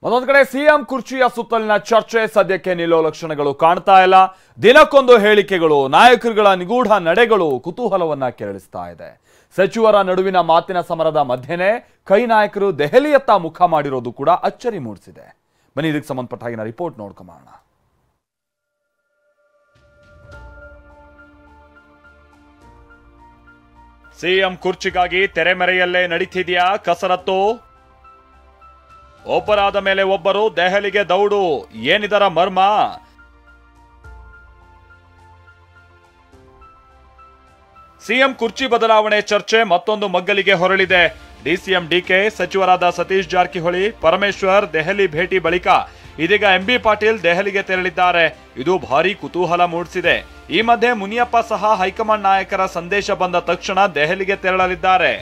ಮತ್ತೊಂದು ಕಡೆ ಸಿಎಂ ಕುರ್ಚಿಯ ಸುತ್ತಲಿನ ಚರ್ಚೆ ಸದ್ಯಕ್ಕೆ ನಿಲ್ಲೋ ಲಕ್ಷಣಗಳು ಕಾಣ್ತಾ ಇಲ್ಲ. ದಿನಕ್ಕೊಂದು ಹೇಳಿಕೆಗಳು, ನಾಯಕರುಗಳ ನಿಗೂಢ ನಡೆಗಳು ಕುತೂಹಲವನ್ನ ಕೆರಳಿಸ್ತಾ ಇದೆ. ಸಚಿವರ ನಡುವಿನ ಮಾತಿನ ಸಮರದ ಮಧ್ಯೆನೇ ಕೈ ನಾಯಕರು ದೆಹಲಿಯತ್ತ ಮುಖ ಮಾಡಿರೋದು ಕೂಡ ಅಚ್ಚರಿ ಮೂಡಿಸಿದೆ. ಬನ್ನಿ ಇದಕ್ಕೆ ಸಂಬಂಧಪಟ್ಟ ಹಾಗಿನ ರಿಪೋರ್ಟ್ ನೋಡ್ಕೊಂಬೋಣ. ಸಿಎಂ ಕುರ್ಚಿಗಾಗಿ ತೆರೆಮರೆಯಲ್ಲೇ ನಡೀತಿದೆಯಾ ಕಸರತ್ತು? ಒಬ್ಬರಾದ ಮೇಲೆ ಒಬ್ಬರು ದೆಹಲಿಗೆ ದೌಡು. ಏನಿದರ ಮರ್ಮ? ಸಿಎಂ ಕುರ್ಚಿ ಬದಲಾವಣೆ ಚರ್ಚೆ ಮತ್ತೊಂದು ಮಗ್ಗಲಿಗೆ ಹೊರಳಿದೆ. ಡಿಸಿಎಂ ಡಿಕೆ, ಸಚಿವರಾದ ಸತೀಶ್ ಜಾರಕಿಹೊಳಿ, ಪರಮೇಶ್ವರ್ ದೆಹಲಿ ಭೇಟಿ ಬಳಿಕ ಇದೀಗ ಎಂಬಿ ಪಾಟೀಲ್ ದೆಹಲಿಗೆ ತೆರಳಿದ್ದಾರೆ. ಇದು ಭಾರೀ ಕುತೂಹಲ ಮೂಡಿಸಿದೆ. ಈ ಮಧ್ಯೆ ಮುನಿಯಪ್ಪ ಸಹ ಹೈಕಮಾಂಡ್ ನಾಯಕರ ಸಂದೇಶ ಬಂದ ತಕ್ಷಣ ದೆಹಲಿಗೆ ತೆರಳಲಿದ್ದಾರೆ.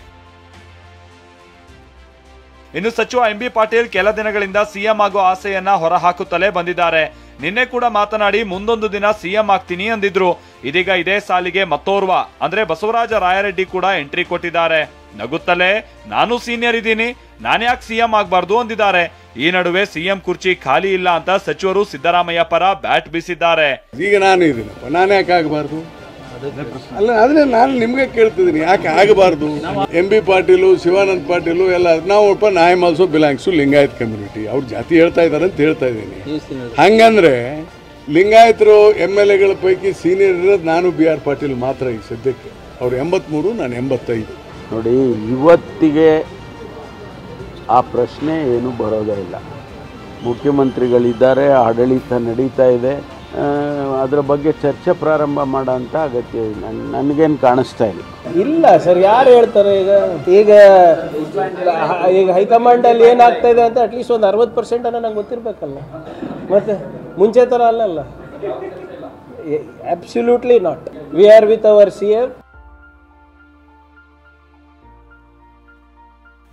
ಇನ್ನು ಸಚಿವ ಎಂಬಿ ಪಾಟೀಲ್ ಕೆಲ ದಿನಗಳಿಂದ ಸಿಎಂ ಆಗೋ ಆಸೆಯನ್ನ ಹೊರಹಾಕುತ್ತಲೇ ಬಂದಿದ್ದಾರೆ. ನಿನ್ನೆ ಕೂಡ ಮಾತನಾಡಿ ಮುಂದೊಂದು ದಿನ ಸಿಎಂ ಆಗ್ತೀನಿ ಅಂದಿದ್ರು. ಇದೀಗ ಇದೇ ಸಾಲಿಗೆ ಮತ್ತೋರ್ವ ಅಂದ್ರೆ ಬಸವರಾಜ ರಾಯರೆಡ್ಡಿ ಕೂಡ ಎಂಟ್ರಿ ಕೊಟ್ಟಿದ್ದಾರೆ. ನಗುತ್ತಲೇ ನಾನು ಸೀನಿಯರ್ ಇದ್ದೀನಿ, ನಾನ್ಯಾಕೆ ಸಿಎಂ ಆಗ್ಬಾರ್ದು ಅಂದಿದ್ದಾರೆ. ಈ ನಡುವೆ ಸಿಎಂ ಕುರ್ಚಿ ಖಾಲಿ ಇಲ್ಲ ಅಂತ ಸಚಿವರು ಸಿದ್ದರಾಮಯ್ಯ ಪರ ಬ್ಯಾಟ್ ಬೀಸಿದ್ದಾರೆ. ಈಗ ನಾನು ಇದ್ದೀನಪ್ಪ, ನಾನು ಯಾಕೆ ಆಗಬಾರ್ದು? ಅಲ್ಲ, ಅದನ್ನೇ ನಾನು ನಿಮ್ಗೆ ಕೇಳ್ತಿದ್ದೀನಿ, ಯಾಕೆ ಆಗಬಾರ್ದು? ಎಂಬಿ ಪಾಟೀಲು, ಶಿವಾನಂದ ಪಾಟೀಲು ಎಲ್ಲ ನಾವು I am also belongs to Lingayat community. ಅವ್ರ ಜಾತಿ ಹೇಳ್ತಾ ಇದ್ದಾರೆ ಅಂತ ಹೇಳ್ತಾ ಇದ್ದೀನಿ. ಹಂಗಂದ್ರೆ ಲಿಂಗಾಯತರು MLAಗಳ ಪೈಕಿ ಸೀನಿಯರ್ ಇರೋದು ನಾನು BR ಪಾಟೀಲ್ ಮಾತ್ರ ಈಗ ಸದ್ಯಕ್ಕೆ. ಅವ್ರು 83, ನಾನು 85. ನೋಡಿ, ಇವತ್ತಿಗೆ ಆ ಪ್ರಶ್ನೆ ಏನು ಬರೋದೇ ಇಲ್ಲ. ಮುಖ್ಯಮಂತ್ರಿಗಳಿದ್ದಾರೆ, ಆಡಳಿತ ನಡೀತಾ ಇದೆ, ಅದರ ಬಗ್ಗೆ ಚರ್ಚೆ ಪ್ರಾರಂಭ ಮಾಡೋ ಅಂತ ಅಗತ್ಯ ನನಗೇನು ಕಾಣಿಸ್ತಾ ಇಲ್ಲ ಸರ್. ಯಾರು ಹೇಳ್ತಾರೆ? ಈಗ ಹೈಕಮಾಂಡಲ್ಲಿ ಏನಾಗ್ತಾ ಇದೆ ಅಂತ ಅಟ್ಲೀಸ್ಟ್ ಒಂದು 60% ಅನ್ನ ನಂಗೆ ಗೊತ್ತಿರಬೇಕಲ್ಲ. ಮತ್ತೆ ಮುಂಚೆ ಥರ ಅಲ್ಲಲ್ಲ. Absolutely not. We are with our CM.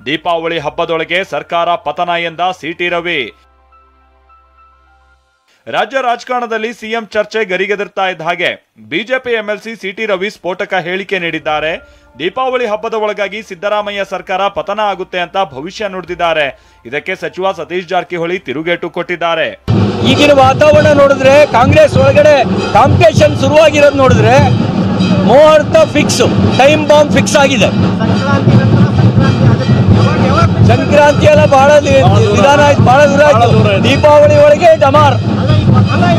Deepavali ಹಬ್ಬದೊಳಗೆ ಸರ್ಕಾರ ಪತನ ಎಂದ CT ರವಿ. ರಾಜ್ಯ ರಾಜಕಾರಣದಲ್ಲಿ ಸಿಎಂ ಚರ್ಚೆ ಗರಿಗೆದರ್ತಾ ಇದ್ದ ಹಾಗೆ ಬಿಜೆಪಿ MLC CT ರವಿ ಸ್ಫೋಟಕ ಹೇಳಿಕೆ ನೀಡಿದ್ದಾರೆ. ದೀಪಾವಳಿ ಹಬ್ಬದ ಒಳಗಾಗಿ ಸಿದ್ದರಾಮಯ್ಯ ಸರ್ಕಾರ ಪತನ ಆಗುತ್ತೆ ಅಂತ ಭವಿಷ್ಯ ನುಡಿದಿದ್ದಾರೆ. ಇದಕ್ಕೆ ಸಚಿವ ಸತೀಶ್ ಜಾರಕಿಹೊಳಿ ತಿರುಗೇಟು ಕೊಟ್ಟಿದ್ದಾರೆ. ಈಗಿನ ವಾತಾವರಣ ನೋಡಿದ್ರೆ, ಕಾಂಗ್ರೆಸ್ ಒಳಗಡೆ ಕಾಂಪಿಟೇಷನ್ ಶುರುವಾಗಿರೋದು ನೋಡಿದ್ರೆ, ಮುಹೂರ್ತ ಫಿಕ್ಸ್, ಟೈಮ್ ಬಾಂಬ್ ಫಿಕ್ಸ್ ಆಗಿದೆ. ಸಂಕ್ರಾಂತಿ ಎಲ್ಲ ಬಹಳ ನಿಧಾನ ಆಯ್ತು, ಬಹಳ ದೂರ ಆಯ್ತು. ದೀಪಾವಳಿ ಒಳಗೆ ಡಮಾರ್,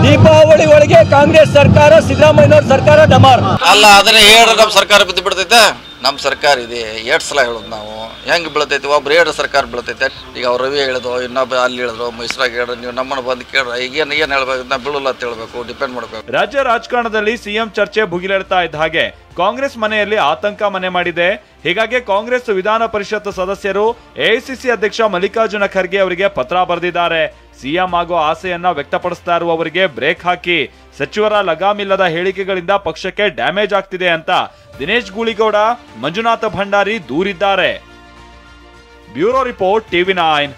ದೀಪಾವಳಿ ಒಳಗೆ ಕಾಂಗ್ರೆಸ್ ಸರ್ಕಾರ, ಸಿದ್ದರಾಮಯ್ಯನವ್ರ ಸರ್ಕಾರ ಡಮಾರ್ ಅಲ್ಲ. ಅದನ್ನೇ ಹೇಳಿ ನಮ್ಮ ಸರ್ಕಾರ ಬಿದ್ದು ಬಿಡ್ತೈತೆ. ನಮ್ಮ ಸರ್ಕಾರ ಇದೆ, 2 ಸಲ ಹೇಳೋದು ನಾವು. ಹೆಂಗೆ ಬೀಳ್ತೈತಿ? ಒಬ್ರು 2 ಸರ್ಕಾರ ಬೀಳ್ತೈತೆ. ಈಗ ಅವ್ರು ರವಿ ಹೇಳಿದ್ರು, ಇನ್ನೊಬ್ಬ ಅಲ್ಲಿ ಹೇಳಿದ್ರು, ಮೈಸೂರಾಗ ಹೇಳಿದ್ರು. ನೀವು ನಮ್ಮನ್ನು ಬಂದು ಕೇಳ್ರ, ಈಗ ಏನು ಹೇಳ್ಬೇಕು? ನಾ ಬೀಳಲ್ಲ ಅಂತ ಹೇಳ್ಬೇಕು, ಡಿಪೆಂಡ್ ಮಾಡ್ಬೇಕು. ರಾಜ್ಯ ರಾಜಕಾರಣದಲ್ಲಿ ಸಿಎಂ ಚರ್ಚೆ ಭುಗಿಲೇಳ್ತಾ ಇದ್ದ ಹಾಗೆ ಕಾಂಗ್ರೆಸ್ ಮನೆಯಲ್ಲಿ ಆತಂಕ ಮನೆ ಮಾಡಿದೆ. ಹೀಗಾಗಿ ಕಾಂಗ್ರೆಸ್ ವಿಧಾನ ಪರಿಷತ್ ಸದಸ್ಯರು AICC ಅಧ್ಯಕ್ಷ ಮಲ್ಲಿಕಾರ್ಜುನ ಖರ್ಗೆ ಅವರಿಗೆ ಪತ್ರ ಬರೆದಿದ್ದಾರೆ. ಸಿಎಂ ಆಗೋ ಆಸೆಯನ್ನ ವ್ಯಕ್ತಪಡಿಸ್ತಾ ಇರುವವರಿಗೆ ಬ್ರೇಕ್ ಹಾಕಿ, ಸಚಿವರ ಲಗಾಮಿಲ್ಲದ ಹೇಳಿಕೆಗಳಿಂದ ಪಕ್ಷಕ್ಕೆ ಡ್ಯಾಮೇಜ್ ಆಗ್ತಿದೆ ಅಂತ ದಿನೇಶ್ ಗೂಳಿಗೌಡ, ಮಂಜುನಾಥ ಭಂಡಾರಿ ದೂರಿದ್ದಾರೆ. Bureau report, TV9.